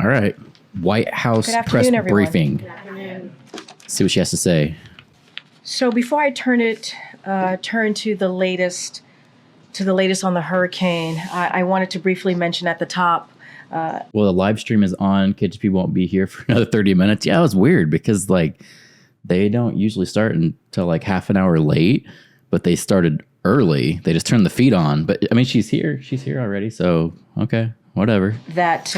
All right. White House press everyone. briefing. See what she has to say. So before I turn to the latest on the hurricane, I wanted to briefly mention at the top. Well, the live stream is on. KGP won't be here for another 30 minutes. Yeah, it was weird because they don't usually start until half an hour late, but they started early. They just turned the feed on. But I mean, she's here. She's here already. So, okay, whatever. That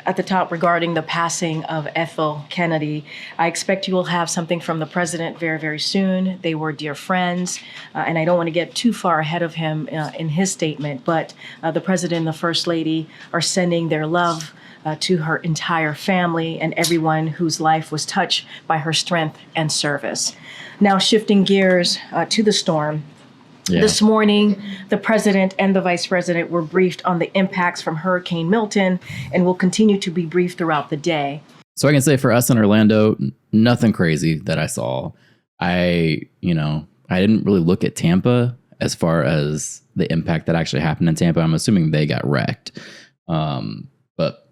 at the top regarding the passing of Ethel Kennedy, I expect you will have something from the president very, very soon. They were dear friends, and I don't want to get too far ahead of him in his statement, but the president and the first lady are sending their love to her entire family and everyone whose life was touched by her strength and service. Now, shifting gears to the storm. Yeah. This morning, the president and the vice president were briefed on the impacts from Hurricane Milton and will continue to be briefed throughout the day. So I can say for us in Orlando, nothing crazy that I saw. I didn't really look at Tampa as far as the impact that actually happened in Tampa. I'm assuming they got wrecked. But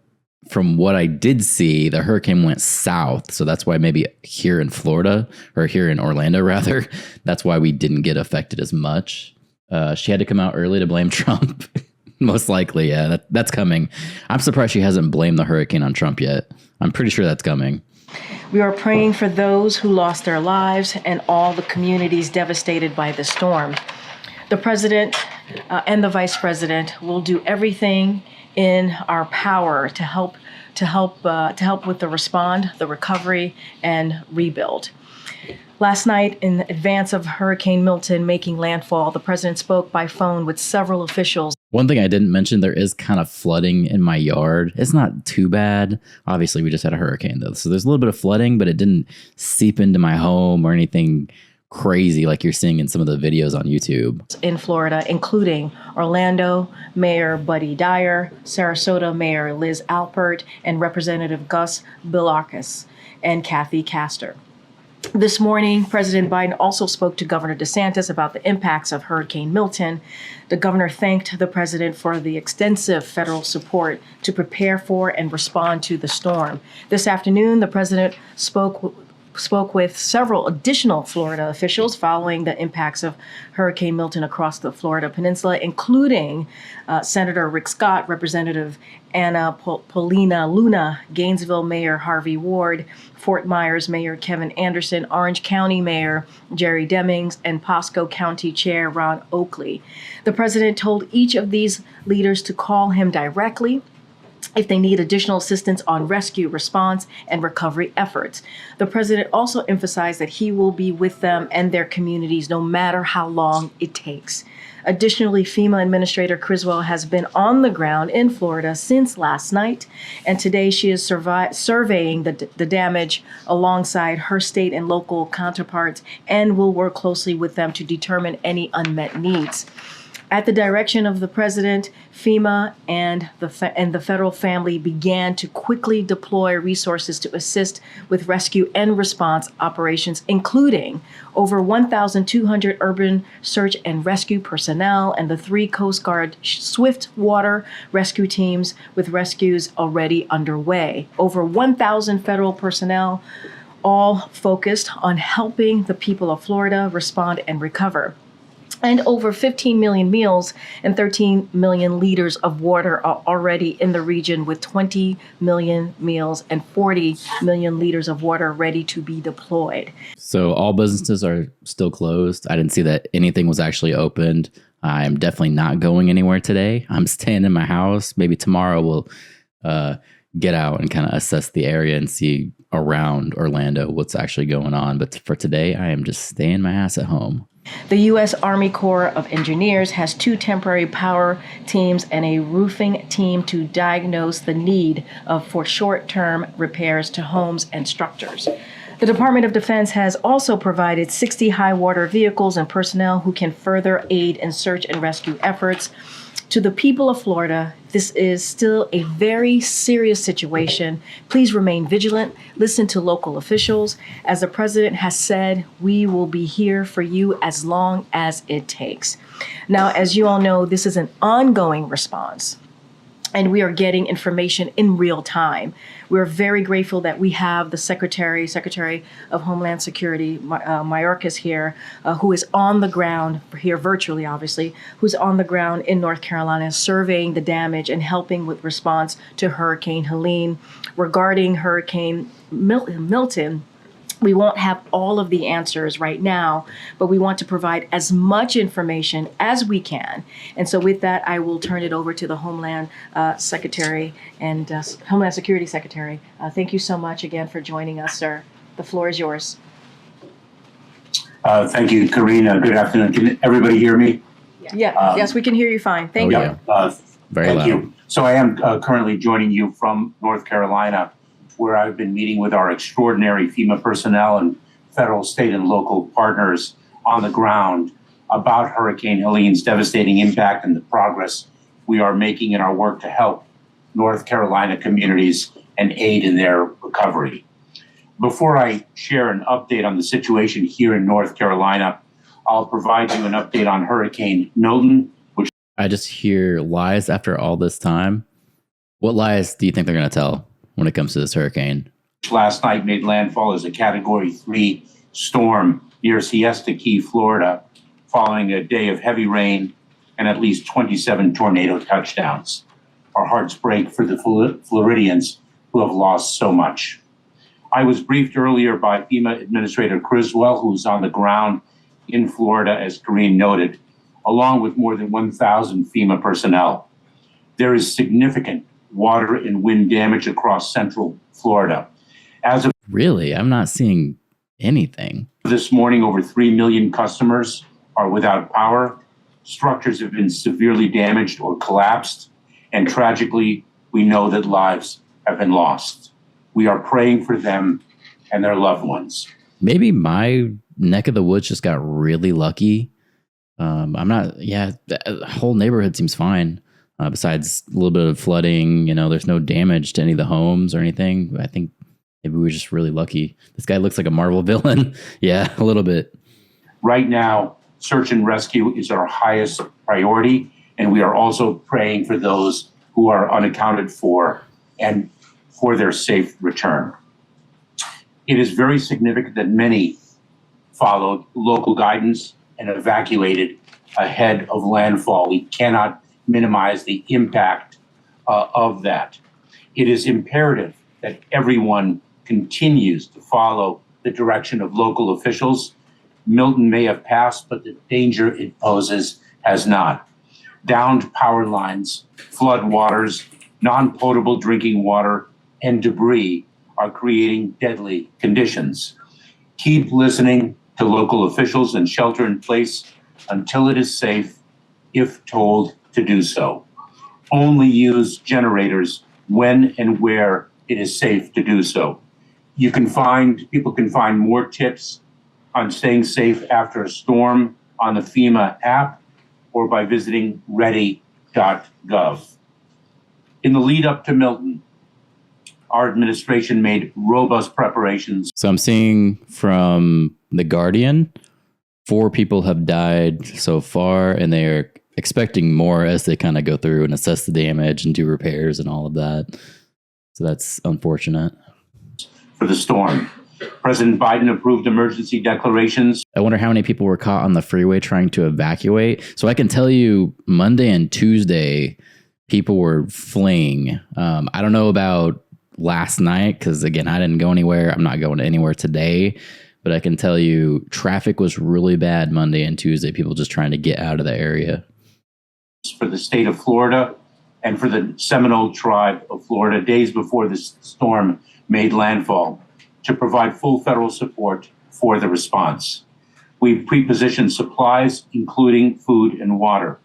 from what I did see, the hurricane went south. So that's why maybe here in Florida, or here in Orlando rather, that's why we didn't get affected as much. She had to come out early to blame Trump. Most likely, yeah, that's coming. I'm surprised she hasn't blamed the hurricane on Trump yet. I'm pretty sure that's coming. We are praying for those who lost their lives and all the communities devastated by the storm. The president and the vice president will do everything in our power to help with the recovery and rebuild. Last night, in advance of Hurricane Milton making landfall, the president spoke by phone with several officials. One thing I didn't mention, there is kind of flooding in my yard. It's not too bad. Obviously, we just had a hurricane, though. So there's a little bit of flooding, but it didn't seep into my home or anything crazy like you're seeing in some of the videos on YouTube. In Florida, including Orlando Mayor Buddy Dyer, Sarasota Mayor Liz Alpert, and Representative Gus Bilakis and Kathy Castor. This morning, President Biden also spoke to Governor DeSantis about the impacts of Hurricane Milton. The governor thanked the president for the extensive federal support to prepare for and respond to the storm. This afternoon, the president spoke with several additional Florida officials following the impacts of Hurricane Milton across the Florida Peninsula, including Senator Rick Scott, Representative Anna Paulina Luna, Gainesville Mayor Harvey Ward, Fort Myers Mayor Kevin Anderson, Orange County Mayor Jerry Demings, and Pasco County Chair Ron Oakley. The president told each of these leaders to call him directly if they need additional assistance on rescue, response, and recovery efforts. The president also emphasized that he will be with them and their communities no matter how long it takes. Additionally, FEMA Administrator Criswell has been on the ground in Florida since last night, and today she is surveying the damage alongside her state and local counterparts and will work closely with them to determine any unmet needs. At the direction of the president, FEMA and the federal family began to quickly deploy resources to assist with rescue and response operations, including over 1,200 urban search and rescue personnel and the 3 Coast Guard swift water rescue teams with rescues already underway. Over 1,000 federal personnel, all focused on helping the people of Florida respond and recover. And over 15 million meals and 13 million liters of water are already in the region, with 20 million meals and 40 million liters of water ready to be deployed. So all businesses are still closed. I didn't see that anything was actually opened. I'm definitely not going anywhere today. I'm staying in my house. Maybe tomorrow we'll get out and kind of assess the area and see around Orlando what's actually going on. But for today, I am just staying my ass at home. The U.S. Army Corps of Engineers has 2 temporary power teams and a roofing team to diagnose the need for short-term repairs to homes and structures. The Department of Defense has also provided 60 high-water vehicles and personnel who can further aid in search and rescue efforts. To the people of Florida, this is still a very serious situation. Please remain vigilant. Listen to local officials. As the president has said, we will be here for you as long as it takes. Now, as you all know, this is an ongoing response. and we are getting information in real time. We're very grateful that we have the Secretary of Homeland Security, Mayorkas here, who is on the ground here virtually, obviously, who's on the ground in North Carolina, surveying the damage and helping with response to Hurricane Helene. Regarding Hurricane Milton, we won't have all of the answers right now, but we want to provide as much information as we can. And so with that, I will turn it over to the Homeland Secretary and Homeland Security Secretary. Thank you so much again for joining us, sir. The floor is yours. Thank you, Karine. Good afternoon. Can everybody hear me? Yeah. Yes, we can hear you fine. Thank you. Very thank loud. you. So I am currently joining you from North Carolina, where I've been meeting with our extraordinary FEMA personnel and federal, state, and local partners on the ground about Hurricane Helene's devastating impact and the progress we are making in our work to help North Carolina communities and aid in their recovery. Before I share an update on the situation here in North Carolina, I'll provide you an update on Hurricane Milton, which I just hear lies after all this time. What lies do you think they're going to tell when it comes to this hurricane? last night made landfall as a Category 3 storm near Siesta Key, Florida, following a day of heavy rain and at least 27 tornado touchdowns. Our hearts break for the Floridians who have lost so much. I was briefed earlier by FEMA Administrator Criswell, who's on the ground in Florida, as Karine noted, along with more than 1,000 FEMA personnel. There is significant water and wind damage across central Florida. As of Really? I'm not seeing anything. this morning, over 3 million customers are without power. Structures have been severely damaged or collapsed. And tragically, we know that lives have been lost. We are praying for them and their loved ones. Maybe my neck of the woods just got really lucky. The whole neighborhood seems fine. Besides a little bit of flooding, there's no damage to any of the homes or anything. I think maybe we were just really lucky. This guy looks like a Marvel villain. Yeah, a little bit. Right now, search and rescue is our highest priority, and we are also praying for those who are unaccounted for and for their safe return. It is very significant that many followed local guidance and evacuated ahead of landfall. We cannot minimize the impact of that. It is imperative that everyone continues to follow the direction of local officials. Milton may have passed, but the danger it poses has not. Downed power lines, flood waters, non-potable drinking water, and debris are creating deadly conditions. Keep listening to local officials and shelter in place until it is safe, if told to do so. Only use generators when and where it is safe to do so. People can find more tips on staying safe after a storm on the FEMA app or by visiting ready.gov. In the lead up to Milton, our administration made robust preparations. So I'm seeing from The Guardian, 4 people have died so far, and they are expecting more as they kind of go through and assess the damage and do repairs and all of that. So that's unfortunate. For the storm, President Biden approved emergency declarations. I wonder how many people were caught on the freeway trying to evacuate. So I can tell you Monday and Tuesday, people were fleeing. I don't know about last night because, again, I didn't go anywhere. I'm not going anywhere today. But I can tell you traffic was really bad Monday and Tuesday. People just trying to get out of the area. For the state of Florida and for the Seminole tribe of Florida, days before this storm made landfall, to provide full federal support for the response. We've pre-positioned supplies, including food and water,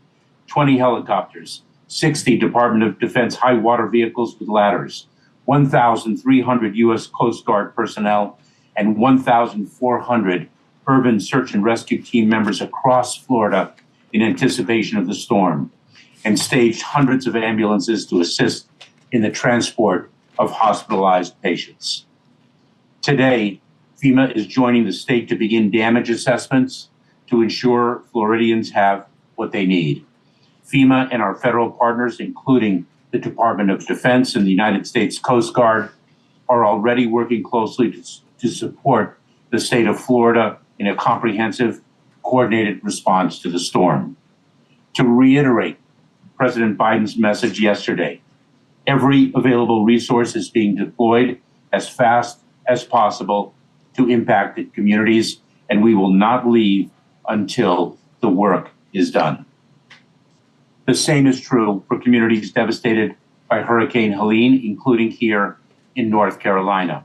20 helicopters, 60 Department of Defense high water vehicles with ladders, 1,300 U.S. Coast Guard personnel, and 1,400 urban search and rescue team members across Florida in anticipation of the storm, and staged hundreds of ambulances to assist in the transport of hospitalized patients. Today, FEMA is joining the state to begin damage assessments to ensure Floridians have what they need. FEMA and our federal partners, including the Department of Defense and the United States Coast Guard are already working closely to support the state of Florida in a comprehensive, coordinated response to the storm. To reiterate President Biden's message yesterday, every available resource is being deployed as fast as possible to impacted communities, and we will not leave until the work is done. The same is true for communities devastated by Hurricane Helene, including here in North Carolina.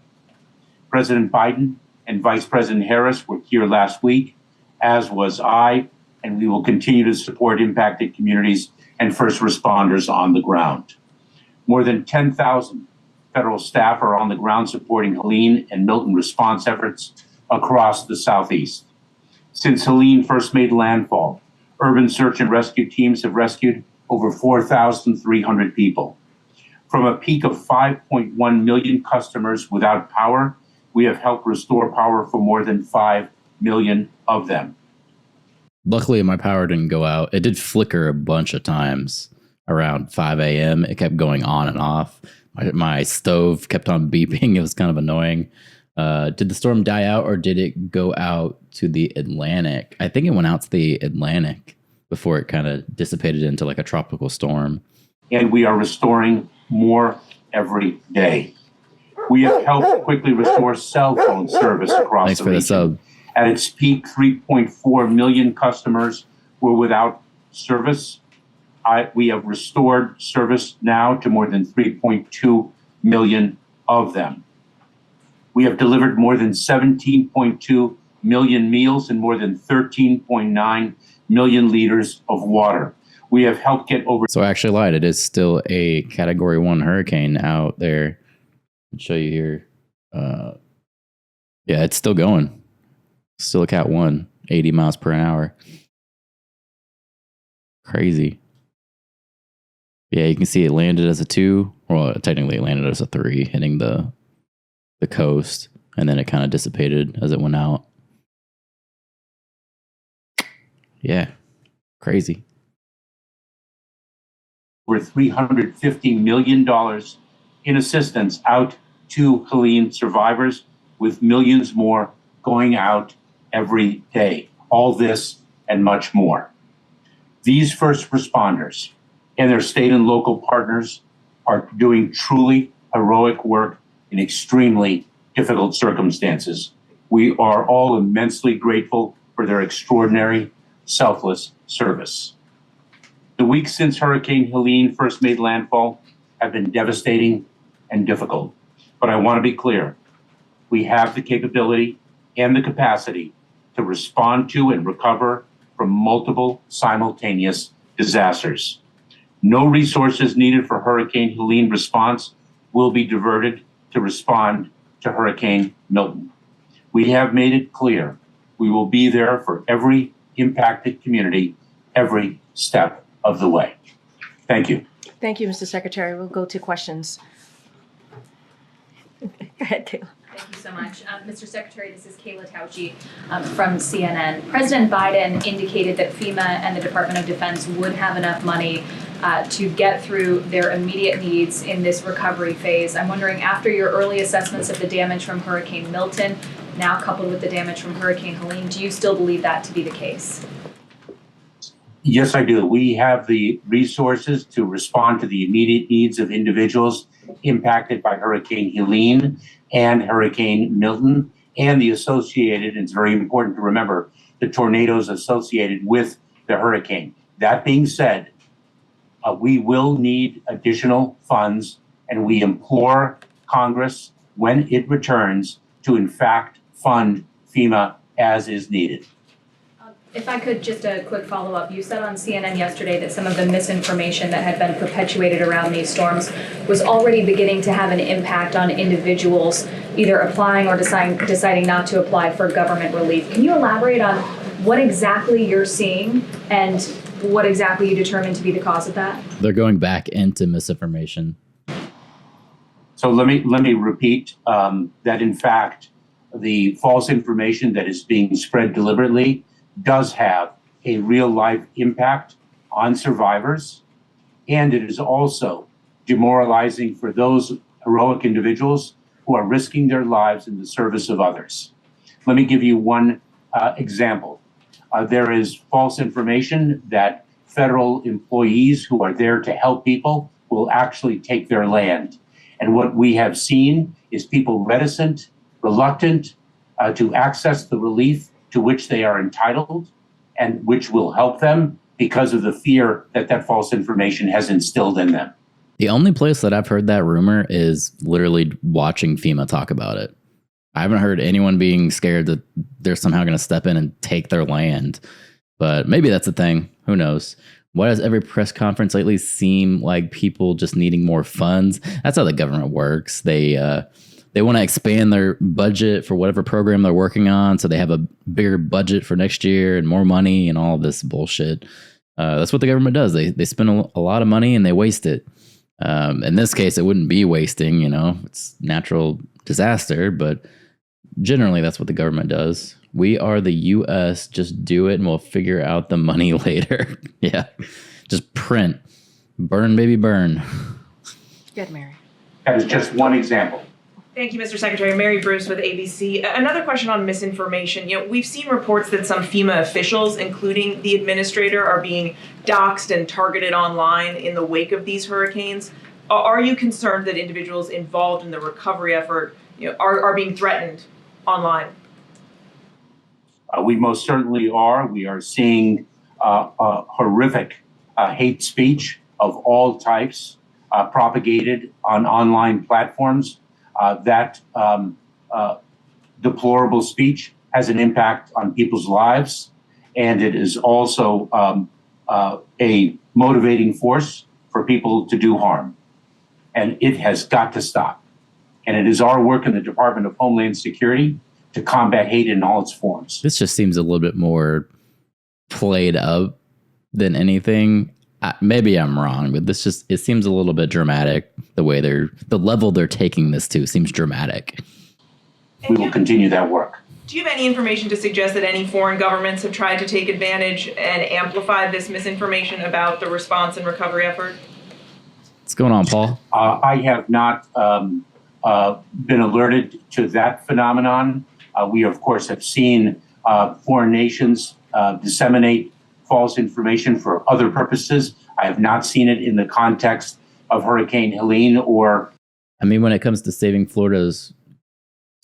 President Biden and Vice President Harris were here last week, as was I, and we will continue to support impacted communities and first responders on the ground. More than 10,000 federal staff are on the ground supporting Helene and Milton response efforts across the Southeast. Since Helene first made landfall, urban search and rescue teams have rescued over 4,300 people. From a peak of 5.1 million customers without power, we have helped restore power for more than 5 million of them. Luckily, my power didn't go out. It did flicker a bunch of times around 5 a.m. It kept going on and off. My stove kept on beeping. It was kind of annoying. Did the storm die out, or did it go out to the Atlantic? I think it went out to the Atlantic before it kind of dissipated into like a tropical storm. And we are restoring more every day. We have helped quickly restore cell phone service across Thanks the for region. the sub. At its peak, 3.4 million customers were without service. We have restored service now to more than 3.2 million of them. We have delivered more than 17.2 million meals and more than 13.9 million liters of water. We have helped get over. So I actually lied. It is still a Category 1 hurricane out there. I'll show you here. Yeah, it's still going. Still a Cat 1, 80 miles per hour. Crazy. Yeah, you can see it landed as a 2. Well, technically it landed as a 3, hitting the coast, and then it kind of dissipated as it went out. Yeah, crazy. Over $350 million in assistance out to Helene survivors, with millions more going out every day. All this and much more. These first responders and their state and local partners are doing truly heroic work in extremely difficult circumstances. We are all immensely grateful for their extraordinary, selfless service. The weeks since Hurricane Helene first made landfall have been devastating and difficult. But I want to be clear, we have the capability and the capacity to respond to and recover from multiple simultaneous disasters. No resources needed for Hurricane Helene response will be diverted to respond to Hurricane Milton. We have made it clear we will be there for every impacted community every step of the way. Thank you. Thank you, Mr. Secretary. We'll go to questions. Go ahead, Kayla. Thank you so much. Mr. Secretary, this is Kayla Tauchi from CNN. President Biden indicated that FEMA and the Department of Defense would have enough money to get through their immediate needs in this recovery phase. I'm wondering, after your early assessments of the damage from Hurricane Milton, now coupled with the damage from Hurricane Helene, do you still believe that to be the case? Yes, I do. We have the resources to respond to the immediate needs of individuals impacted by Hurricane Helene and Hurricane Milton, and the associated, and it's very important to remember, the tornadoes associated with the hurricane. That being said, we will need additional funds, and we implore Congress, when it returns, to in fact fund FEMA as is needed. If I could, just a quick follow-up. You said on CNN yesterday that some of the misinformation that had been perpetuated around these storms was already beginning to have an impact on individuals either applying or deciding not to apply for government relief. Can you elaborate on what exactly you're seeing and what exactly you determined to be the cause of that? They're going back into misinformation. So let me repeat that in fact, the false information that is being spread deliberately does have a real life impact on survivors, and it is also demoralizing for those heroic individuals who are risking their lives in the service of others. Let me give you one example. There is false information that federal employees who are there to help people will actually take their land. And what we have seen is people reticent, reluctant to access the relief to which they are entitled and which will help them because of the fear that that false information has instilled in them. The only place that I've heard that rumor is literally watching FEMA talk about it. I haven't heard anyone being scared that they're somehow going to step in and take their land. But maybe that's a thing. Who knows? Why does every press conference lately seem like people just needing more funds? That's how the government works. They want to expand their budget for whatever program they're working on, so they have a bigger budget for next year and more money and all this bullshit. That's what the government does. They spend a lot of money and they waste it. In this case, it wouldn't be wasting, it's natural disaster, but generally that's what the government does. We are the U.S. Just do it and we'll figure out the money later. Yeah. Just print. Burn, baby, burn. Good, Mary. That is just one example. Thank you, Mr. Secretary. Mary Bruce with ABC. Another question on misinformation. We've seen reports that some FEMA officials, including the administrator, are being doxxed and targeted online in the wake of these hurricanes. Are you concerned that individuals involved in the recovery effort are being threatened online? We most certainly are. We are seeing horrific hate speech of all types propagated on online platforms. That deplorable speech has an impact on people's lives, and it is also a motivating force for people to do harm. And it has got to stop. And it is our work in the Department of Homeland Security to combat hate in all its forms. This just seems a little bit more played up than anything. Maybe I'm wrong, but it seems a little bit dramatic. The level they're taking this to seems dramatic. We will continue that work. Do you have any information to suggest that any foreign governments have tried to take advantage and amplify this misinformation about the response and recovery effort? What's going on, Paul? I have not been alerted to that phenomenon. We, of course, have seen foreign nations disseminate false information for other purposes. I have not seen it in the context of Hurricane Helene when it comes to saving Florida's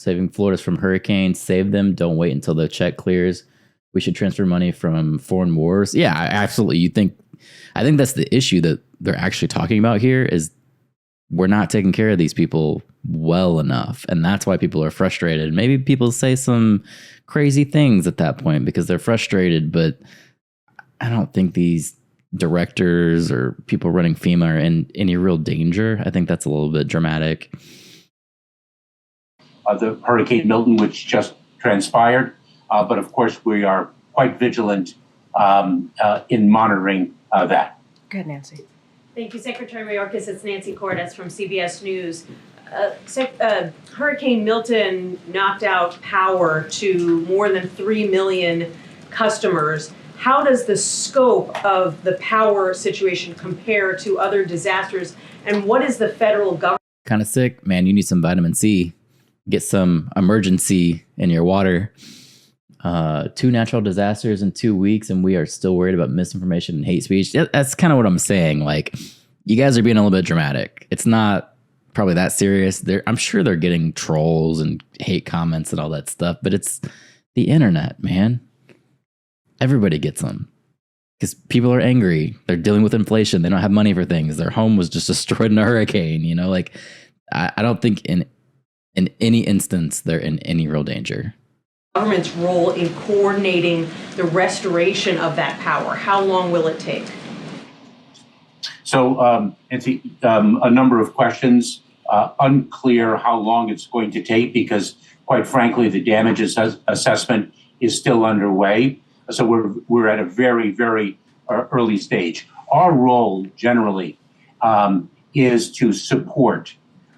from hurricanes, save them. Don't wait until the check clears. We should transfer money from foreign wars. Yeah, absolutely. I think that's the issue that they're actually talking about here is we're not taking care of these people well enough. And that's why people are frustrated. Maybe people say some crazy things at that point because they're frustrated, but I don't think these directors or people running FEMA are in any real danger. I think that's a little bit dramatic. The Hurricane Milton, which just transpired. But of course, we are quite vigilant in monitoring that. Go ahead, Nancy. Thank you, Secretary Mayorkas. It's Nancy Cordes from CBS News. Hurricane Milton knocked out power to more than 3 million customers. How does the scope of the power situation compare to other disasters? And what is the federal government? Kind of sick, man. You need some vitamin C. Get some emergency in your water. 2 natural disasters in 2 weeks, and we are still worried about misinformation and hate speech. That's kind of what I'm saying. Like, you guys are being a little bit dramatic. It's not probably that serious. I'm sure they're getting trolls and hate comments and all that stuff, but it's the internet, man. Everybody gets them because people are angry. They're dealing with inflation. They don't have money for things. Their home was just destroyed in a hurricane. I don't think in any instance they're in any real danger. Government's role in coordinating the restoration of that power. How long will it take? So, Nancy, a number of questions. Unclear how long it's going to take because, quite frankly, the damage assessment is still underway. So we're at a very, very early stage. Our role generally is to support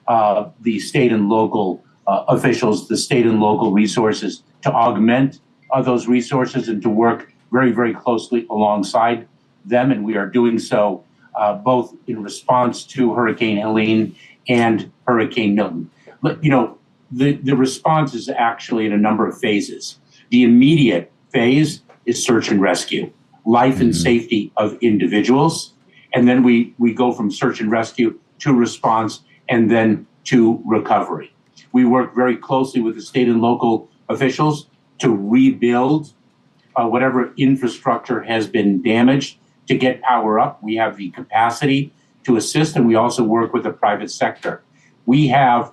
the state and local officials, the state and local resources, to augment those resources and to work very, very closely alongside them. And we are doing so both in response to Hurricane Helene and Hurricane Milton. But, you know, the response is actually in a number of phases. The immediate phase is search and rescue, life and safety of individuals. And then we go from search and rescue to response and then to recovery. We work very closely with the state and local officials to rebuild whatever infrastructure has been damaged to get power up. We have the capacity to assist, and we also work with the private sector. We have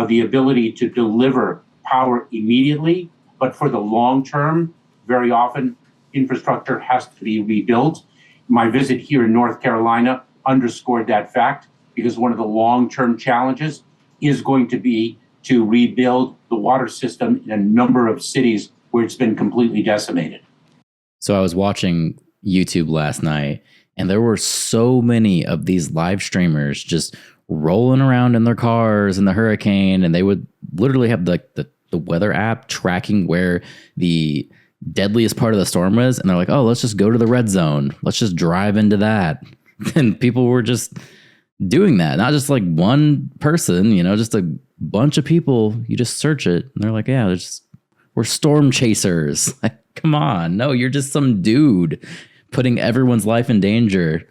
the ability to deliver power immediately, but for the long term, very often infrastructure has to be rebuilt. My visit here in North Carolina underscored that fact, because one of the long-term challenges is going to be to rebuild the water system in a number of cities where it's been completely decimated. So I was watching YouTube last night, and there were so many of these live streamers just rolling around in their cars in the hurricane, and they would literally have the weather app tracking where the deadliest part of the storm was, and they're like, oh, let's just go to the red zone. Let's just drive into that. And people were just doing that. Not just like one person, you know, just a bunch of people. You just search it, and they're like, yeah, we're storm chasers. Like, come on. No, you're just some dude putting everyone's life in danger.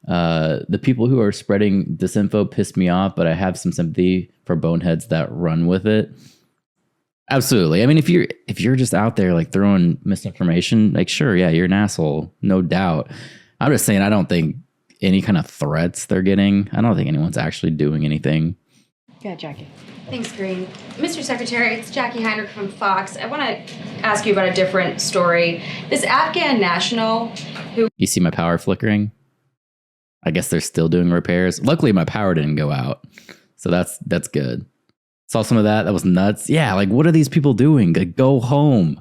The people who are spreading disinfo piss me off, but I have some sympathy for boneheads that run with it. Absolutely. I mean, if you're just out there like throwing misinformation, like, sure, yeah, you're an asshole, no doubt. I'm just saying, I don't think any kind of threats they're getting, I don't think anyone's actually doing anything. Yeah, Jackie. Thanks, Karine. Mr. Secretary, it's Jackie Heinrich from Fox. I want to ask you about a different story. This Afghan national who... You see my power flickering? I guess they're still doing repairs. Luckily, my power didn't go out, so that's good. Saw some of that. That was nuts. Yeah, like, what are these people doing? Like, go home.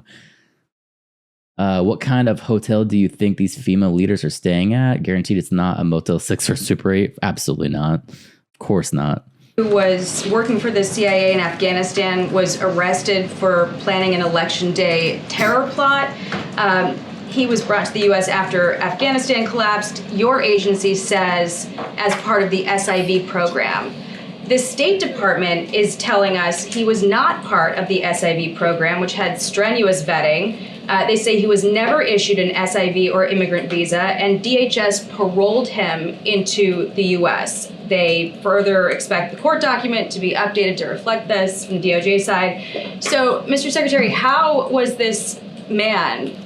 What kind of hotel do you think these FEMA leaders are staying at? Guaranteed it's not a Motel 6 or Super 8. Absolutely not. Of course not. Who was working for the CIA in Afghanistan was arrested for planning an election day terror plot. He was brought to the U.S. after Afghanistan collapsed. Your agency says as part of the SIV program. The State Department is telling us he was not part of the SIV program, which had strenuous vetting. They say he was never issued an SIV or immigrant visa, and DHS paroled him into the U.S. They further expect the court document to be updated to reflect this from DOJ side. So, Mr. Secretary, how was this man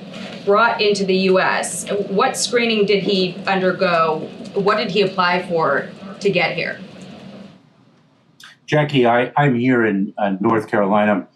brought into the U.S.? What screening did he undergo? What did he apply for to get here? Jackie, I'm here in North Carolina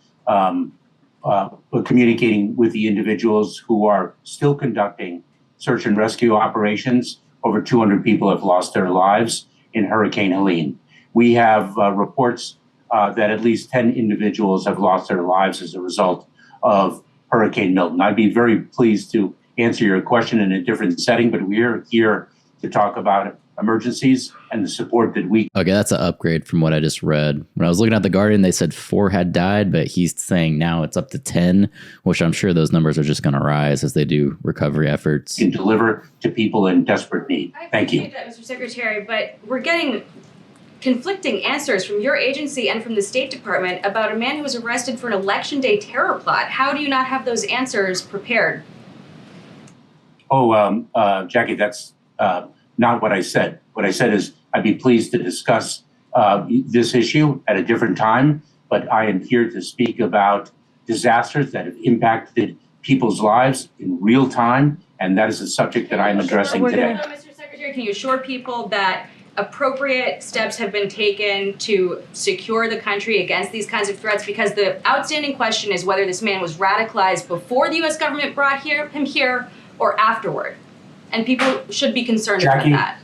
communicating with the individuals who are still conducting search and rescue operations. Over 200 people have lost their lives in Hurricane Helene. We have reports that at least 10 individuals have lost their lives as a result of Hurricane Milton. I'd be very pleased to answer your question in a different setting, but we're here to talk about emergencies and the support that we... Okay, that's an upgrade from what I just read. When I was looking at The Guardian, they said 4 had died, but he's saying now it's up to 10, which I'm sure those numbers are just going to rise as they do recovery efforts. can deliver to people in desperate need. Thank you. I appreciate that, Mr. Secretary, but we're getting conflicting answers from your agency and from the State Department about a man who was arrested for an election day terror plot. How do you not have those answers prepared? Jackie, that's not what I said. What I said is I'd be pleased to discuss this issue at a different time, but I am here to speak about disasters that have impacted people's lives in real time, and that is a subject that I'm addressing today. Mr. Secretary, can you assure people that appropriate steps have been taken to secure the country against these kinds of threats? Because the outstanding question is whether this man was radicalized before the U.S. government brought him here or afterward. And people should be concerned about that.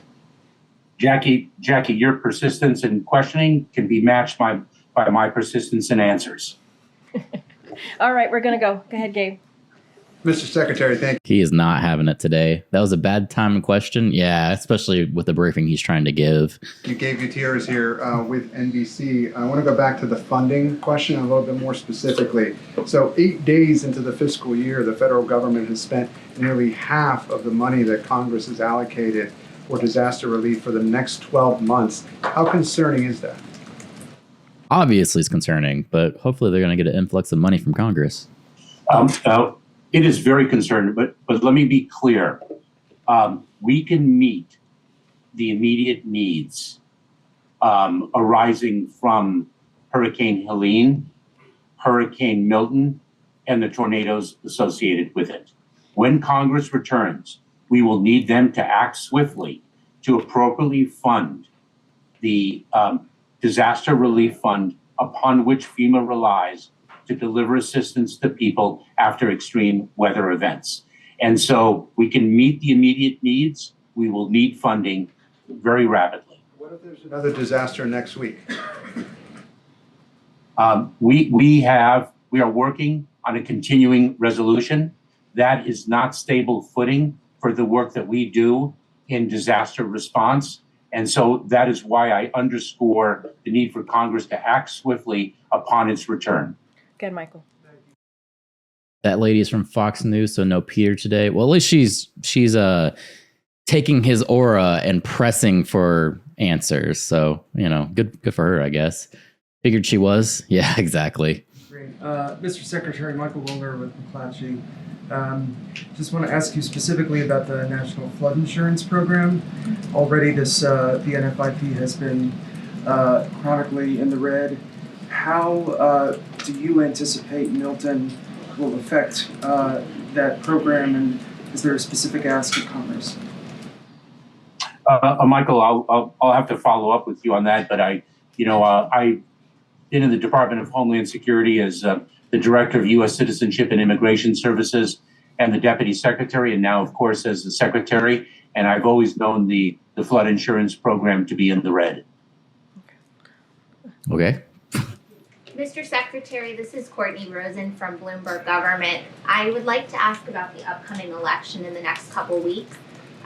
Jackie, your persistence in questioning can be matched by my persistence in answers. All right, we're going to go. Go ahead, Gabe. Mr. Secretary, thank you. He is not having it today. That was a bad time question. Yeah, especially with the briefing he's trying to give. You gave Gutierrez here with NBC. I want to go back to the funding question a little bit more specifically. So 8 days into the fiscal year, the federal government has spent nearly half of the money that Congress has allocated for disaster relief for the next 12 months. How concerning is that? Obviously, it's concerning, but hopefully they're going to get an influx of money from Congress. It is very concerning, but let me be clear. We can meet the immediate needs arising from Hurricane Helene, Hurricane Milton, and the tornadoes associated with it. When Congress returns, we will need them to act swiftly to appropriately fund the disaster relief fund upon which FEMA relies to deliver assistance to people after extreme weather events. And so we can meet the immediate needs. We will need funding very rapidly. What if there's another disaster next week? We are working on a continuing resolution. That is not stable footing for the work that we do in disaster response. And so that is why I underscore the need for Congress to act swiftly upon its return. Good, Michael. That lady is from Fox News, so no Peter today. Well, at least she's taking his aura and pressing for answers. So, good for her, I guess. Figured she was. Yeah, exactly. Great. Mr. Secretary, Michael Wilner with McClatchy. Just want to ask you specifically about the National Flood Insurance Program. Already the NFIP has been chronically in the red. How do you anticipate Milton will affect that program, and is there a specific ask of Congress? Michael, I'll have to follow up with you on that, but I've been in the Department of Homeland Security as the Director of U.S. Citizenship and Immigration Services and the Deputy Secretary, and now, of course, as the Secretary. And I've always known the flood insurance program to be in the red. Okay. Mr. Secretary, this is Courtney Rosen from Bloomberg Government. I would like to ask about the upcoming election in the next couple weeks.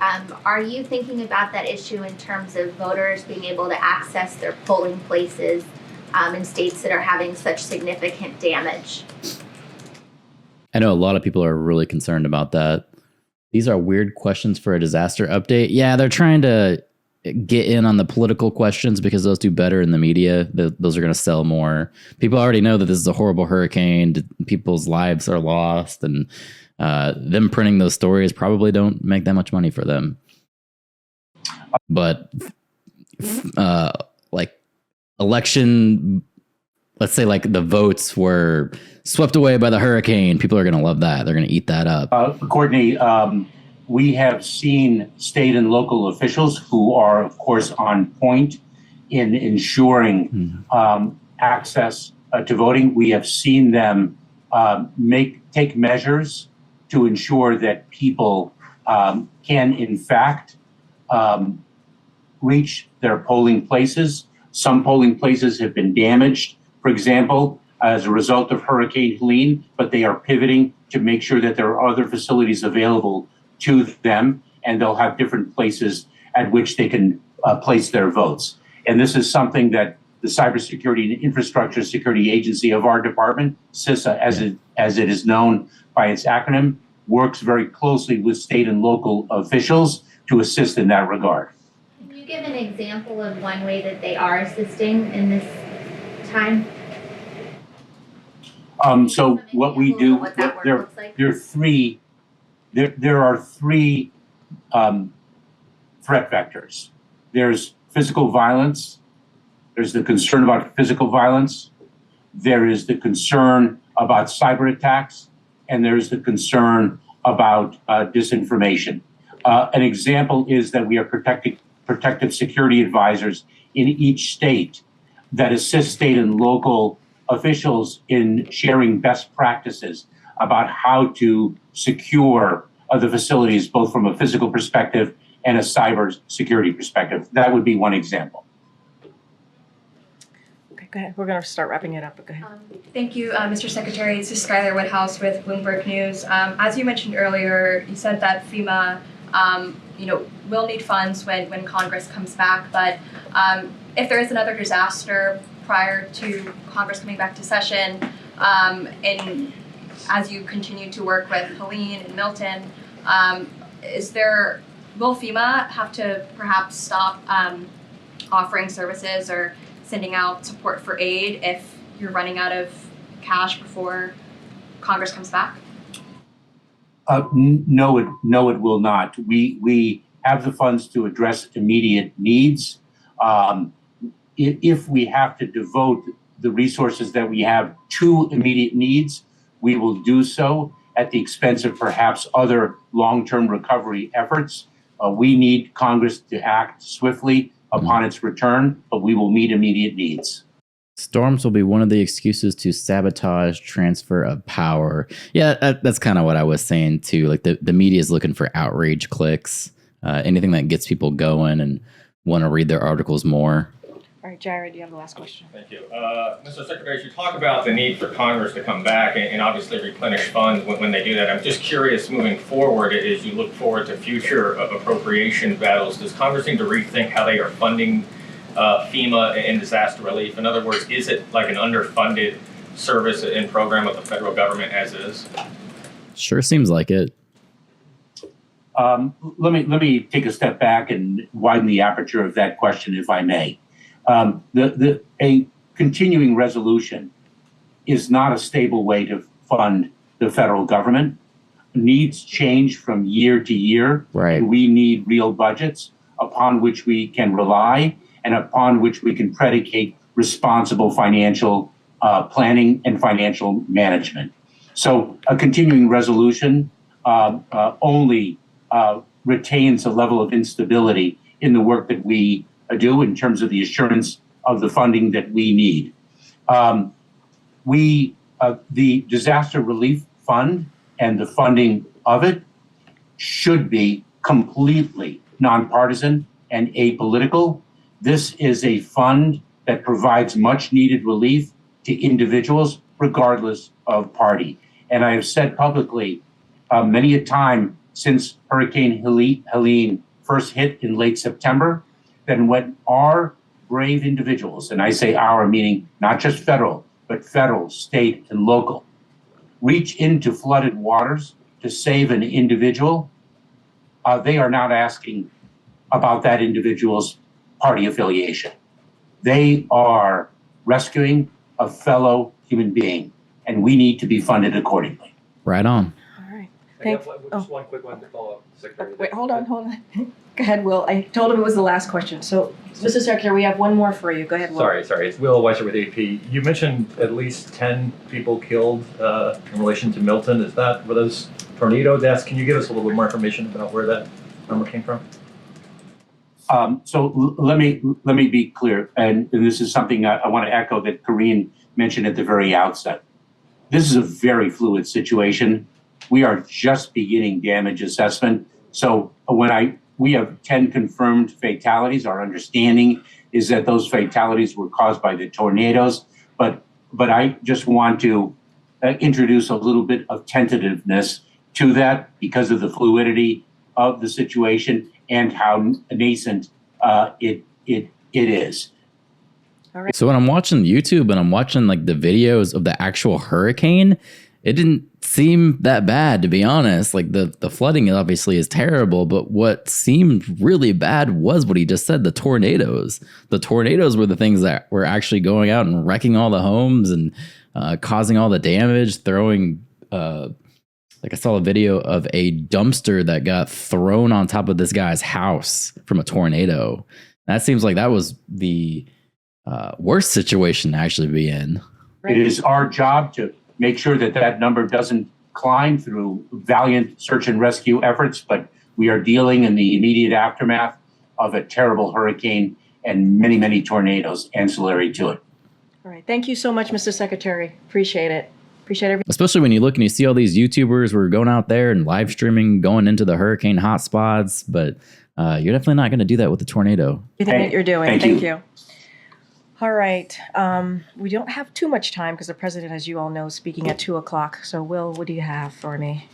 Are you thinking about that issue in terms of voters being able to access their polling places in states that are having such significant damage? I know a lot of people are really concerned about that. These are weird questions for a disaster update. Yeah, they're trying to get in on the political questions because those do better in the media. Those are going to sell more. People already know that this is a horrible hurricane. People's lives are lost, and them printing those stories probably don't make that much money for them. But like election, let's say like the votes were swept away by the hurricane, people are going to love that. They're going to eat that up. Courtney, we have seen state and local officials who are, of course, on point in ensuring access to voting. We have seen them take measures to ensure that people can, in fact, reach their polling places. Some polling places have been damaged, for example, as a result of Hurricane Helene, but they are pivoting to make sure that there are other facilities available to them, and they'll have different places at which they can place their votes. And this is something that the Cybersecurity and Infrastructure Security Agency of our department, CISA, as it is known by its acronym, works very closely with state and local officials to assist in that regard. Can you give an example of one way that they are assisting in this time? So what we do, there are three threat vectors. There's physical violence. There's the concern about physical violence. There is the concern about cyber attacks, and there is the concern about disinformation. An example is that we are protective security advisors in each state that assist state and local officials in sharing best practices about how to secure the facilities, both from a physical perspective and a cyber security perspective. That would be one example. Okay, go ahead. We're going to start wrapping it up, but go ahead. Thank you, Mr. Secretary. This is Skylar Woodhouse with Bloomberg News. As you mentioned earlier, you said that FEMA, will need funds when Congress comes back. But if there is another disaster prior to Congress coming back to session, and as you continue to work with Helene and Milton, is there will FEMA have to perhaps stop offering services or sending out support for aid if you're running out of cash before Congress comes back? No, it will not. We have the funds to address immediate needs. If we have to devote the resources that we have to immediate needs, we will do so at the expense of perhaps other long-term recovery efforts. We need Congress to act swiftly upon its return, but we will meet immediate needs. Storms will be one of the excuses to sabotage transfer of power. Yeah, that's kind of what I was saying too. Like the media is looking for outrage clicks, anything that gets people going and want to read their articles more. All right, Jared, you have the last question. Thank you. Mr. Secretary, as you talk about the need for Congress to come back and obviously replenish funds when they do that, I'm just curious moving forward as you look forward to future appropriation battles, does Congress need to rethink how they are funding FEMA and disaster relief? In other words, is it like an underfunded service and program of the federal government as is? Sure seems like it. Let me take a step back and widen the aperture of that question, if I may. A continuing resolution is not a stable way to fund the federal government. Needs change from year to year. Right. We need real budgets upon which we can rely and upon which we can predicate responsible financial planning and financial management. So a continuing resolution only retains a level of instability in the work that we do in terms of the assurance of the funding that we need. The disaster relief fund and the funding of it should be completely nonpartisan and apolitical. This is a fund that provides much needed relief to individuals regardless of party. And I have said publicly many a time since Hurricane Helene first hit in late September, then when our brave individuals, and I say our meaning not just federal, but federal, state, and local, reach into flooded waters to save an individual, they are not asking about that individual's party affiliation. They are rescuing a fellow human being, and we need to be funded accordingly. Right on. All right. Just one quick one to follow up, Secretary. Wait, hold on. Go ahead, Will. I told him it was the last question. So, Mr. Secretary, we have one more for you. Go ahead, Will. Sorry. It's Will Weiser with AP. You mentioned at least 10 people killed in relation to Milton. Were those tornado deaths? Can you give us a little bit more information about where that number came from? So let me be clear, and this is something I want to echo that Karine mentioned at the very outset. This is a very fluid situation. We are just beginning damage assessment. So we have 10 confirmed fatalities. Our understanding is that those fatalities were caused by the tornadoes, but I just want to introduce a little bit of tentativeness to that because of the fluidity of the situation and how nascent it is. All right. So when I'm watching YouTube and I'm watching like the videos of the actual hurricane, it didn't seem that bad, to be honest. Like the flooding obviously is terrible, but what seemed really bad was what he just said, the tornadoes. The tornadoes were the things that were actually going out and wrecking all the homes and causing all the damage, throwing like I saw a video of a dumpster that got thrown on top of this guy's house from a tornado. That seems like that was the worst situation to actually be in. It is our job to make sure that number doesn't climb through valiant search and rescue efforts, but we are dealing in the immediate aftermath of a terrible hurricane and many, many tornadoes ancillary to it. All right. Thank you so much, Mr. Secretary. Appreciate it. Appreciate everything. Especially when you look and you see all these YouTubers who are going out there and live streaming, going into the hurricane hotspots, but you're definitely not going to do that with the tornado. Everything that you're doing. Thank you. All right. We don't have too much time because the president, as you all know, is speaking at 2:00. So, Will, what do you have for me?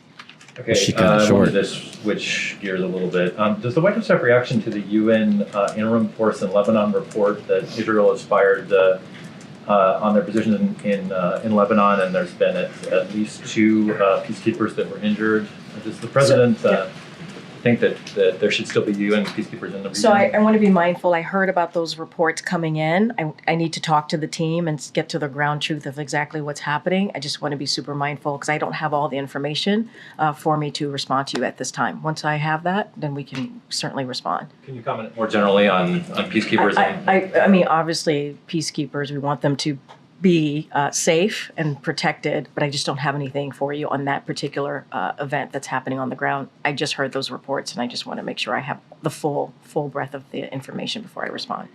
Okay, She kinda short. I wanted to switch gears a little bit. Does the White House have reaction to the UN interim force in Lebanon report that Israel has fired on their position in Lebanon, and there's been at least 2 peacekeepers that were injured? Does the president think that there should still be UN peacekeepers in the region? So I want to be mindful. I heard about those reports coming in. I need to talk to the team and get to the ground truth of exactly what's happening. I just want to be super mindful because I don't have all the information for me to respond to you at this time. Once I have that, then we can certainly respond. Can you comment more generally on peacekeepers? I mean, obviously, peacekeepers, we want them to be safe and protected, but I just don't have anything for you on that particular event that's happening on the ground. I just heard those reports, and I just want to make sure I have the full breadth of the information before I respond.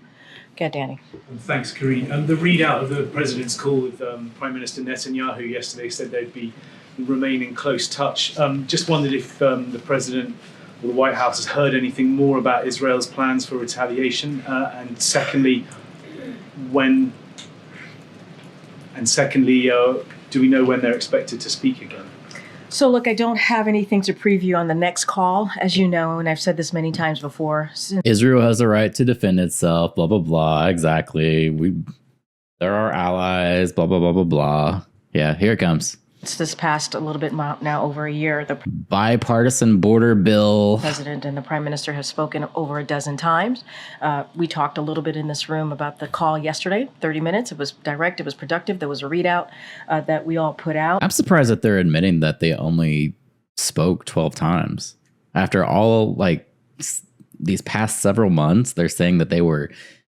Okay, Danny. Thanks, Karine. The readout of the president's call with Prime Minister Netanyahu yesterday said they'd be remain in close touch. Just wondered if the president or the White House has heard anything more about Israel's plans for retaliation, and secondly, do we know when they're expected to speak again? So look, I don't have anything to preview on the next call, as you know, and I've said this many times before. Israel has a right to defend itself, blah, blah, blah. Exactly. They're our allies, blah, blah, blah, blah, blah. Yeah, here it comes. It's this past a little bit now over a year. The bipartisan border bill. President and the Prime Minister have spoken over a dozen times. We talked a little bit in this room about the call yesterday, 30 minutes. It was direct, it was productive. There was a readout that we all put out. I'm surprised that they're admitting that they only spoke 12 times. After all, these past several months, they're saying that they were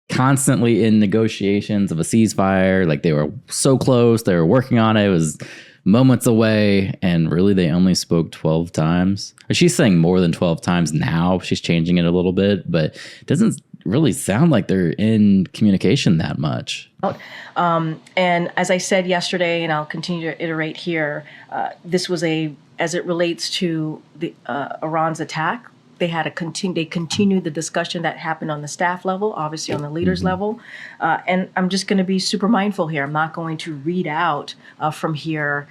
constantly in negotiations of a ceasefire. Like they were so close, they were working on it. It was moments away, and really they only spoke 12 times. She's saying more than 12 times now. She's changing it a little bit, but it doesn't really sound like they're in communication that much. And as I said yesterday, and I'll continue to iterate here, this was as it relates to the Iran's attack, they continued the discussion that happened on the staff level, obviously on the leaders level. And I'm just going to be super mindful here. I'm not going to read out from here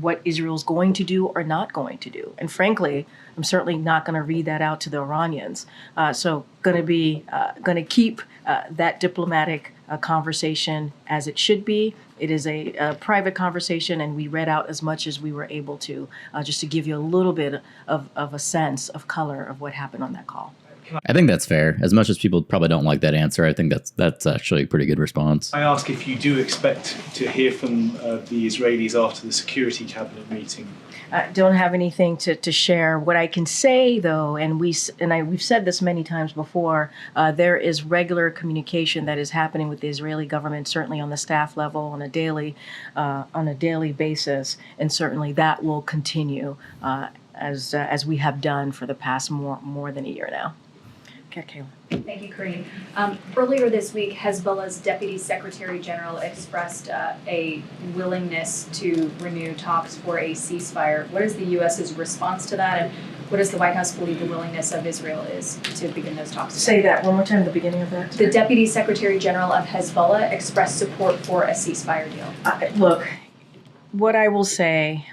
what Israel's going to do or not going to do. And frankly, I'm certainly not going to read that out to the Iranians. So going to keep that diplomatic conversation as it should be. It is a private conversation, and we read out as much as we were able to, just to give you a little bit of a sense of color of what happened on that call. I think that's fair. As much as people probably don't like that answer, I think that's actually a pretty good response. I ask if you do expect to hear from the Israelis after the Security Cabinet meeting. I don't have anything to share. What I can say, though, and we've said this many times before, there is regular communication that is happening with the Israeli government, certainly on the staff level, on a daily basis, and certainly that will continue as we have done for the past more than a year now. Okay, Kayla. Thank you, Karine. Earlier this week, Hezbollah's Deputy Secretary General expressed a willingness to renew talks for a ceasefire. What is the U.S.'s response to that, and what does the White House believe the willingness of Israel is to begin those talks? Say that one more time, the beginning of that. The Deputy Secretary General of Hezbollah expressed support for a ceasefire deal. Look, what I will say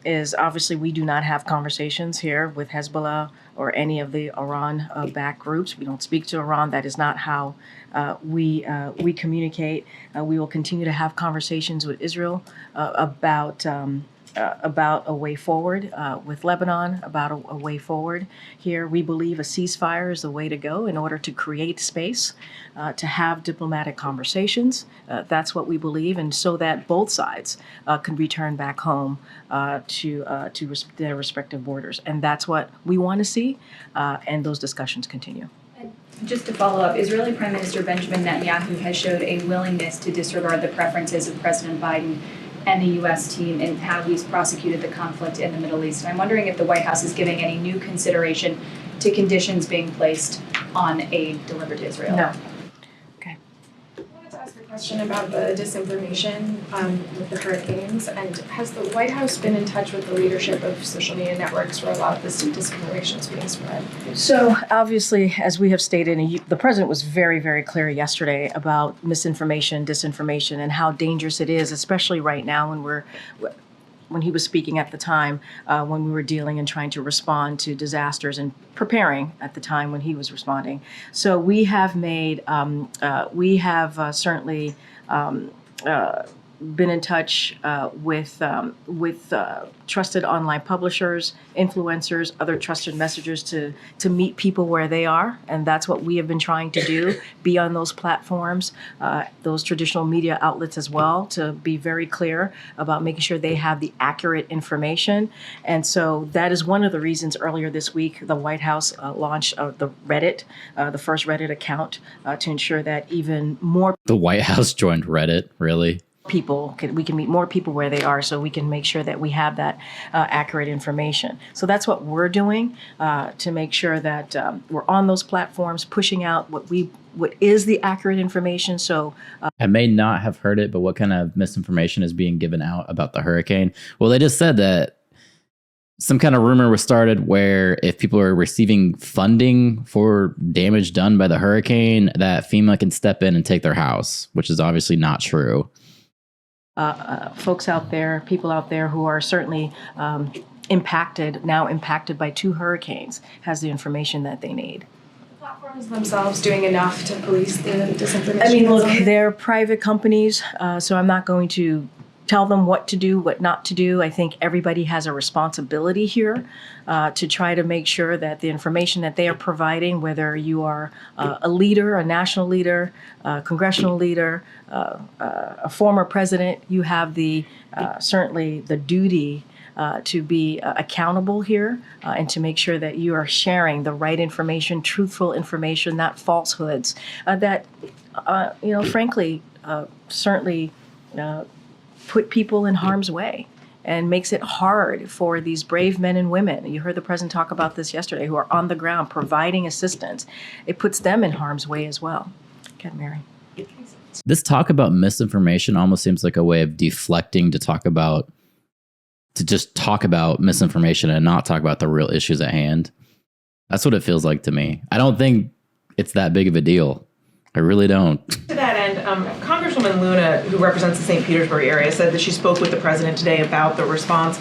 is obviously we do not have conversations here with Hezbollah or any of the Iran-backed groups. We don't speak to Iran. That is not how we communicate. We will continue to have conversations with Israel about a way forward with Lebanon, about a way forward here. We believe a ceasefire is the way to go in order to create space to have diplomatic conversations. That's what we believe, and so that both sides can return back home to their respective borders. And that's what we want to see, and those discussions continue. Just to follow up, Israeli Prime Minister Benjamin Netanyahu has showed a willingness to disregard the preferences of President Biden and the U.S. team in how he's prosecuted the conflict in the Middle East. And I'm wondering if the White House is giving any new consideration to conditions being placed on aid delivered to Israel. No. I wanted to ask a question about the disinformation with the hurricanes. And has the White House been in touch with the leadership of social media networks where a lot of this disinformation is being spread? So obviously, as we have stated, and the president was very, very clear yesterday about misinformation, disinformation, and how dangerous it is, especially right now when he was speaking at the time, when we were dealing and trying to respond to disasters and preparing at the time when he was responding. So we have made, certainly been in touch with trusted online publishers, influencers, other trusted messengers to meet people where they are, and that's what we have been trying to do. Be on those platforms, those traditional media outlets as well, to be very clear about making sure they have the accurate information. And so that is one of the reasons earlier this week the White House launched the Reddit, the first Reddit account, to ensure that even more. The White House joined Reddit, really? We can meet more people where they are, so we can make sure that we have that accurate information. So that's what we're doing to make sure that we're on those platforms, pushing out what is the accurate information. So I may not have heard it, but what kind of misinformation is being given out about the hurricane? Well, they just said that some kind of rumor was started where if people are receiving funding for damage done by the hurricane, that FEMA can step in and take their house, which is obviously not true. Folks out there, people out there who are certainly impacted by 2 hurricanes, has the information that they need. Platforms themselves doing enough to police the disinformation? I mean, look, they're private companies, so I'm not going to tell them what to do, what not to do. I think everybody has a responsibility here to try to make sure that the information that they are providing, whether you are a leader, a national leader, a congressional leader, a former president, you have certainly the duty to be accountable here and to make sure that you are sharing the right information, truthful information, not falsehoods that, frankly, certainly put people in harm's way and makes it hard for these brave men and women. You heard the president talk about this yesterday, who are on the ground providing assistance. It puts them in harm's way as well. Okay, Mary. This talk about misinformation almost seems like a way of deflecting to just talk about misinformation and not talk about the real issues at hand. That's what it feels like to me. I don't think it's that big of a deal. I really don't. To that end, Congresswoman Luna, who represents the St. Petersburg area, said that she spoke with the president today about the response.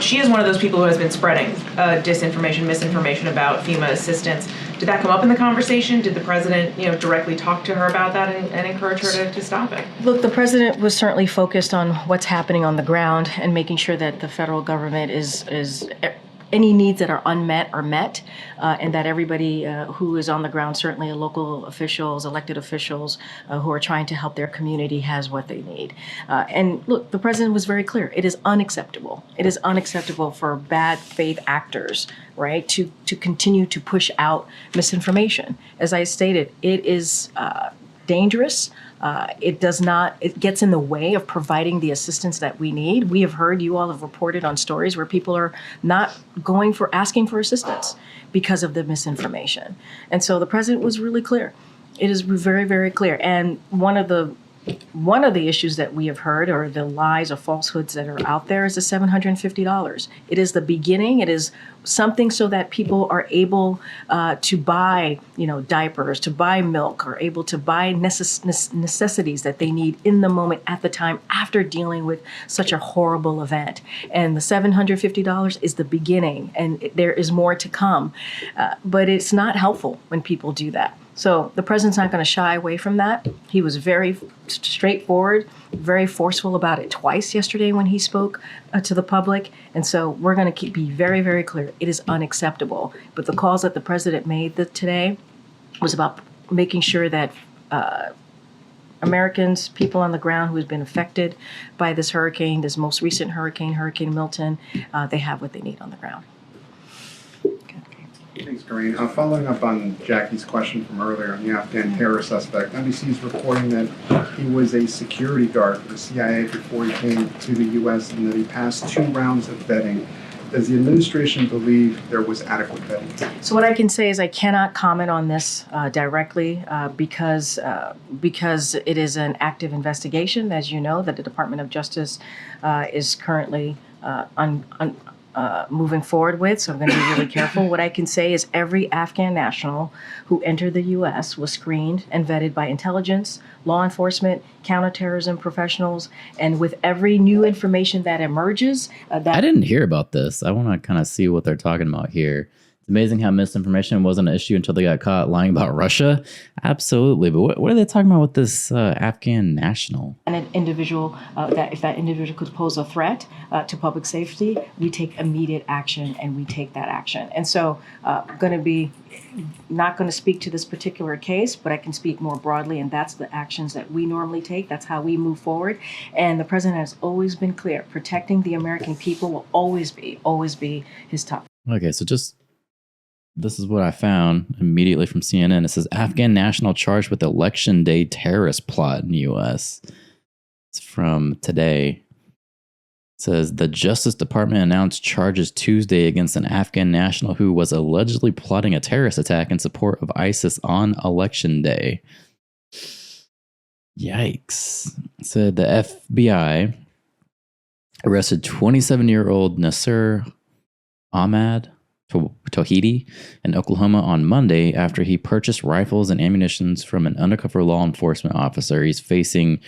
She is one of those people who has been spreading disinformation, misinformation about FEMA assistance. Did that come up in the conversation? Did the president, directly talk to her about that and encourage her to stop it? Look, the president was certainly focused on what's happening on the ground and making sure that the federal government is any needs that are unmet are met, and that everybody who is on the ground, certainly local officials, elected officials who are trying to help their community, has what they need. And look, the president was very clear. It is unacceptable. It is unacceptable for bad faith actors, right, to continue to push out misinformation. As I stated, it is dangerous. It gets in the way of providing the assistance that we need. We have heard, you all have reported on stories where people are not asking for assistance because of the misinformation. And so the president was really clear. It is very, very clear. And one of the issues that we have heard, or the lies or falsehoods that are out there, is the $750. It is the beginning. It is something so that people are able to buy, diapers, to buy milk, or able to buy necessities that they need in the moment, at the time, after dealing with such a horrible event. And the $750 is the beginning, and there is more to come. But it's not helpful when people do that. So the president's not going to shy away from that. He was very straightforward, very forceful about it twice yesterday when he spoke to the public. And so we're going to be very, very clear. It is unacceptable. But the calls that the president made today was about making sure that Americans, people on the ground who has been affected by this hurricane, this most recent hurricane, Hurricane Milton, they have what they need on the ground. Thanks, Karine. Following up on Jackie's question from earlier on the Afghan terror suspect, NBC is reporting that he was a security guard for the CIA before he came to the U.S. and that he passed 2 rounds of vetting. Does the administration believe there was adequate vetting? So what I can say is I cannot comment on this directly because it is an active investigation. As you know, that the Department of Justice is currently moving forward with, so I'm going to be really careful. What I can say is every Afghan national who entered the U.S. was screened and vetted by intelligence, law enforcement, counterterrorism professionals, and with every new information that emerges. I didn't hear about this. I want to kind of see what they're talking about here. amazing how misinformation wasn't an issue until they got caught lying about Russia. Absolutely. But what are they talking about with this Afghan national? And an individual, that if that individual could pose a threat to public safety, we take immediate action, and we take that action. And so not going to speak to this particular case, but I can speak more broadly, and that's the actions that we normally take. That's how we move forward. And the president has always been clear, protecting the American people will always be his top. Okay, so this is what I found immediately from CNN. It says Afghan national charged with election day terrorist plot in U.S. It's from today. It says the Justice Department announced charges Tuesday against an Afghan national who was allegedly plotting a terrorist attack in support of ISIS on election day. Yikes. It said the FBI arrested 27-year-old Nasser Ahmad Tawhidi in Oklahoma on Monday after he purchased rifles and ammunition from an undercover law enforcement officer. He's facing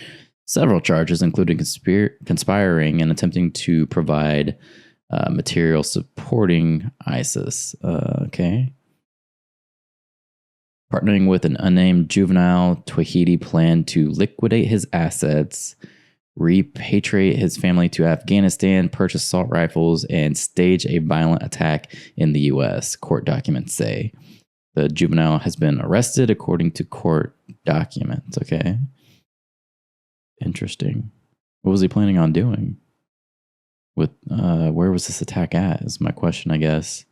several charges, including conspiring and attempting to provide material supporting ISIS. Okay. Partnering with an unnamed juvenile, Tawhidi planned to liquidate his assets, repatriate his family to Afghanistan, purchase assault rifles, and stage a violent attack in the U.S., court documents say. The juvenile has been arrested according to court documents. Okay. Interesting. What was he planning on doing? Where was this attack at is my question, I guess.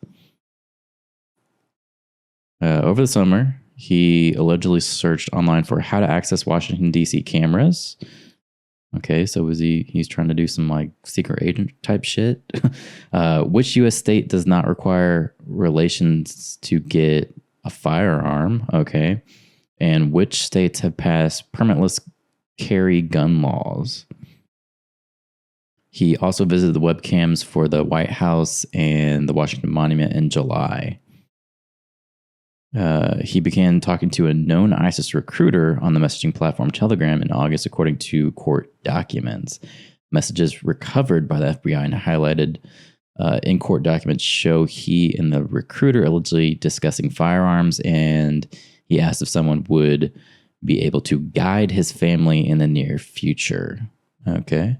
Over the summer, he allegedly searched online for how to access Washington, D.C. cameras. Okay, so he's trying to do some like secret agent type shit? Which U.S. state does not require relations to get a firearm? Okay. And which states have passed permitless carry gun laws? He also visited the webcams for the White House and the Washington Monument in July. He began talking to a known ISIS recruiter on the messaging platform Telegram in August, according to court documents. Messages recovered by the FBI and highlighted in court documents show he and the recruiter allegedly discussing firearms, and he asked if someone would be able to guide his family in the near future. Okay.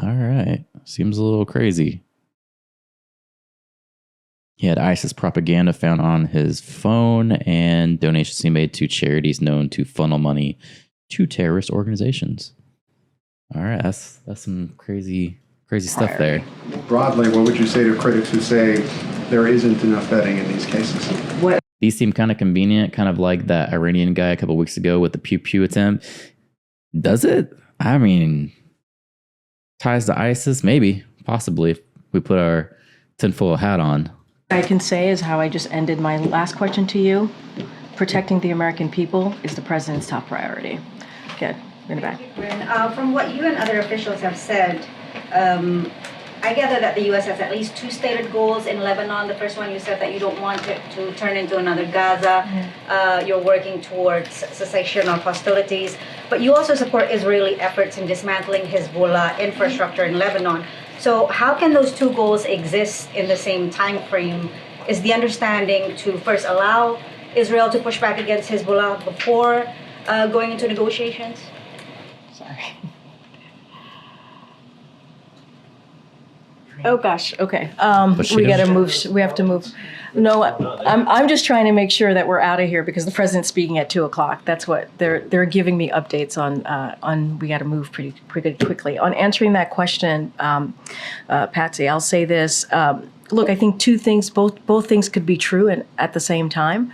All right. Seems a little crazy. He had ISIS propaganda found on his phone and donations he made to charities known to funnel money to terrorist organizations. All right, that's some crazy stuff there. Broadly, what would you say to critics who say there isn't enough vetting in these cases? These seem kind of convenient, kind of like that Iranian guy a couple weeks ago with the pew-pew attempt. Does it? I mean, ties to ISIS? Maybe, possibly, if we put our tinfoil hat on. I can say is how I just ended my last question to you. Protecting the American people is the president's top priority. Good. In the back. From what you and other officials have said, I gather that the U.S. has at least two stated goals in Lebanon. The first one, you said that you don't want it to turn into another Gaza. You're working towards cessation of hostilities. But you also support Israeli efforts in dismantling Hezbollah infrastructure in Lebanon. So how can those two goals exist in the same time frame? Is the understanding to first allow Israel to push back against Hezbollah before going into negotiations? Sorry. Oh gosh. Okay. We got to move. We have to move. No, I'm just trying to make sure that we're out of here because the president's speaking at 2:00. That's what they're giving me updates on. We got to move pretty quickly on answering that question, Patsy. I'll say this. Look, I think two things, both things could be true and at the same time.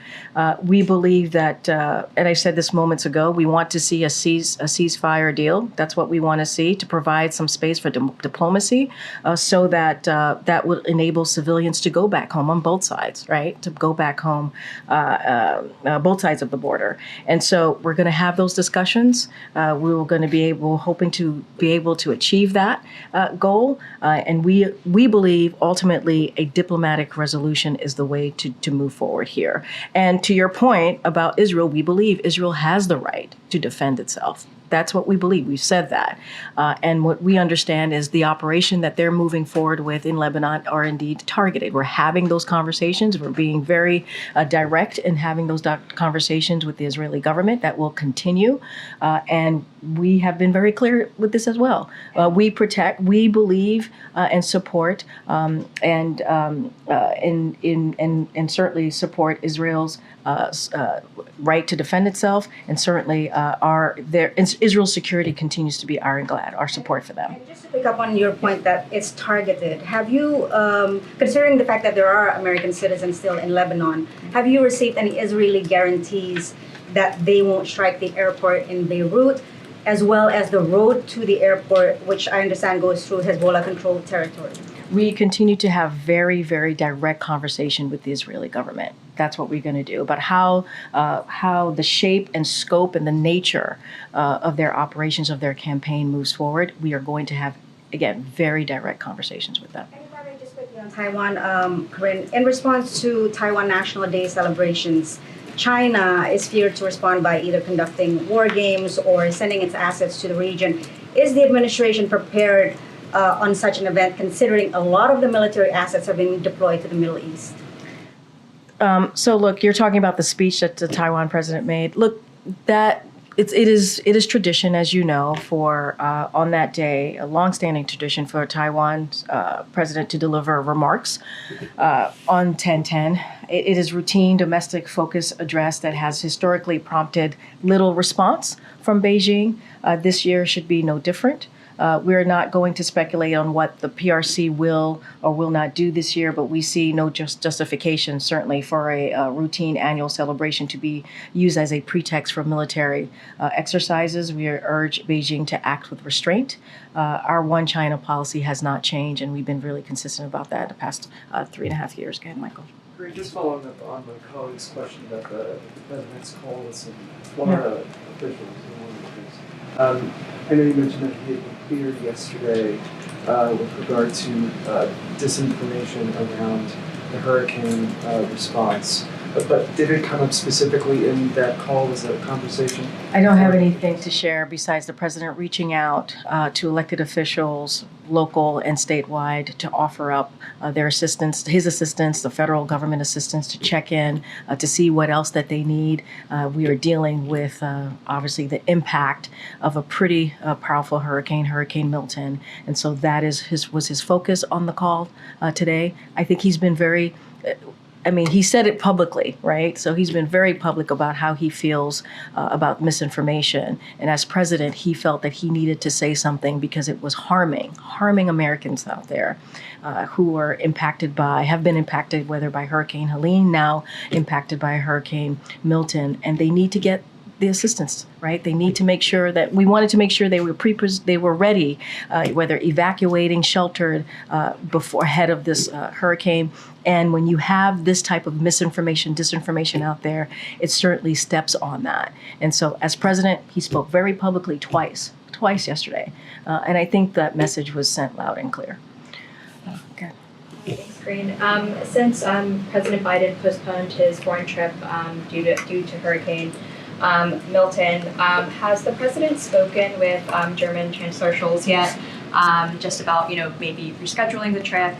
We believe that, and I said this moments ago, we want to see a ceasefire deal. That's what we want to see, to provide some space for diplomacy so that that will enable civilians to go back home on both sides, right? To go back home, both sides of the border. And so we're going to have those discussions. We're going to be hoping to be able to achieve that goal. And we believe ultimately a diplomatic resolution is the way to move forward here. And to your point about Israel, we believe Israel has the right to defend itself. That's what we believe. We've said that. And what we understand is the operation that they're moving forward with in Lebanon are indeed targeted. We're having those conversations. We're being very direct in having those conversations with the Israeli government. That will continue. And we have been very clear with this as well. We believe and support and certainly support Israel's right to defend itself, and certainly Israel's security continues to be our support for them. And just to pick up on your point that it's targeted, have you, considering the fact that there are American citizens still in Lebanon, have you received any Israeli guarantees that they won't strike the airport in Beirut, as well as the road to the airport, which I understand goes through Hezbollah-controlled territory? We continue to have very, very direct conversation with the Israeli government. That's what we're going to do about how the shape and scope and the nature of their operations, of their campaign moves forward. We are going to have, again, very direct conversations with them. And if I may just quickly on Taiwan, Karine, in response to Taiwan National Day celebrations, China is feared to respond by either conducting war games or sending its assets to the region. Is the administration prepared on such an event, considering a lot of the military assets have been deployed to the Middle East? So look, you're talking about the speech that the Taiwan president made. Look, that it is tradition, as you know, for on that day, a longstanding tradition for Taiwan's president to deliver remarks on 10/10. It is routine domestic focus address that has historically prompted little response from Beijing. This year should be no different. We're not going to speculate on what the PRC will or will not do this year, but we see no justification, certainly, for a routine annual celebration to be used as a pretext for military exercises. We urge Beijing to act with restraint. Our one China policy has not changed, and we've been really consistent about that the past 3.5 years. Go ahead, Michael. Great. Just following up on my colleague's question about the president's call with some Florida officials. I know you mentioned that he had been cleared yesterday with regard to disinformation around the hurricane response. But did it come up specifically in that call? Was that a conversation? I don't have anything to share besides the president reaching out to elected officials, local and statewide, to offer up their assistance, his assistance, the federal government assistance, to check in, to see what else that they need. We are dealing with, obviously, the impact of a pretty powerful hurricane, Hurricane Milton. And so that was his focus on the call today. I think he's been very... he said it publicly, right? So he's been very public about how he feels about misinformation. And as president, he felt that he needed to say something because it was harming Americans out there who are have been impacted, whether by Hurricane Helene, now impacted by Hurricane Milton, and they need to get the assistance, right? They need to make sure that we wanted to make sure they were ready, whether evacuating, sheltered ahead of this hurricane. And when you have this type of misinformation, disinformation out there, it certainly steps on that. And so as president, he spoke very publicly twice yesterday. And I think that message was sent loud and clear. Okay. Thanks, Karine. Since President Biden postponed his foreign trip due to Hurricane Milton, has the president spoken with German Chancellor Scholz yet? Just about, maybe rescheduling the trip,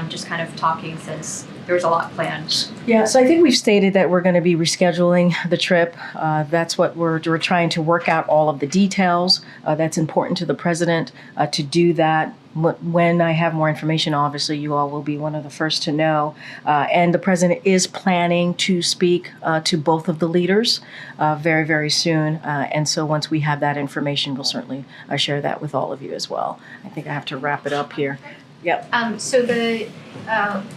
just kind of talking since there was a lot planned. Yeah, so I think we've stated that we're going to be rescheduling the trip. That's what we're trying to work out all of the details. That's important to the president to do that. When I have more information, obviously, you all will be one of the first to know. And the president is planning to speak to both of the leaders very, very soon. And so once we have that information, we'll certainly share that with all of you as well. I think I have to wrap it up here. Yep. So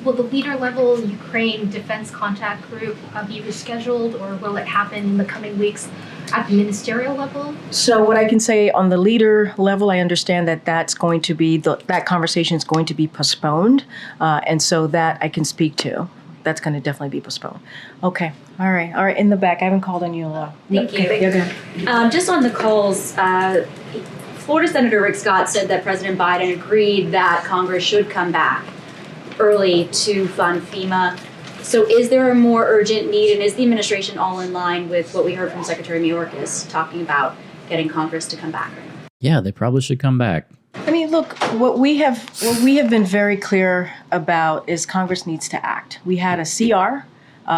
will the leader level Ukraine Defense Contact Group be rescheduled, or will it happen in the coming weeks at the ministerial level? So what I can say on the leader level, I understand that that's going to be that conversation is going to be postponed, and so that I can speak to. That's going to definitely be postponed. Okay. All right. In the back, I haven't called on you a lot. Thank you. Yeah, just on the calls. Florida Senator Rick Scott said that President Biden agreed that Congress should come back early to fund FEMA. So is there a more urgent need, and is the administration all in line with what we heard from Secretary Mayorkas talking about getting Congress to come back? Yeah, they probably should come back. I mean, look, what we have been very clear about is Congress needs to act. We had a CR.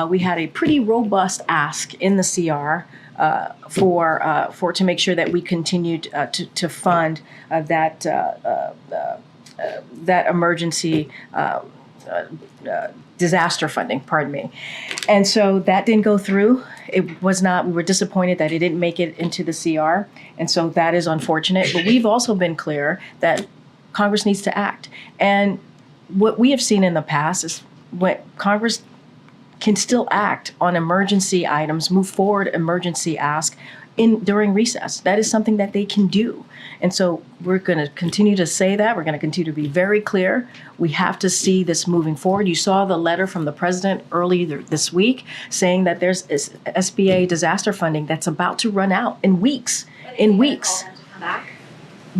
We had a pretty robust ask in the CR for to make sure that we continued to fund that emergency disaster funding, pardon me. And so that didn't go through. It was not, we were disappointed that it didn't make it into the CR. And so that is unfortunate. But we've also been clear that Congress needs to act. And what we have seen in the past is when Congress can still act on emergency items, move forward emergency ask during recess. That is something that they can do. And so we're going to continue to say that. We're going to continue to be very clear. We have to see this moving forward. You saw the letter from the president earlier this week saying that there's SBA disaster funding that's about to run out in weeks.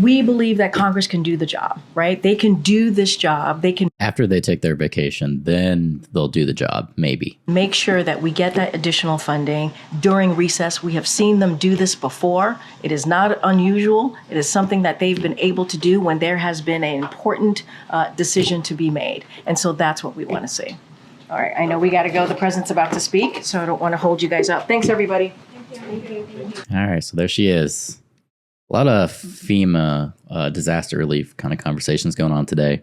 We believe that Congress can do the job, right? They can do this job. They can. After they take their vacation, then they'll do the job, maybe. Make sure that we get that additional funding during recess. We have seen them do this before. It is not unusual. It is something that they've been able to do when there has been an important decision to be made. And so that's what we want to see. All right, I know we got to go. The president's about to speak, so I don't want to hold you guys up. Thanks, everybody. Thank you. All right, so there she is. A lot of FEMA disaster relief kind of conversations going on today.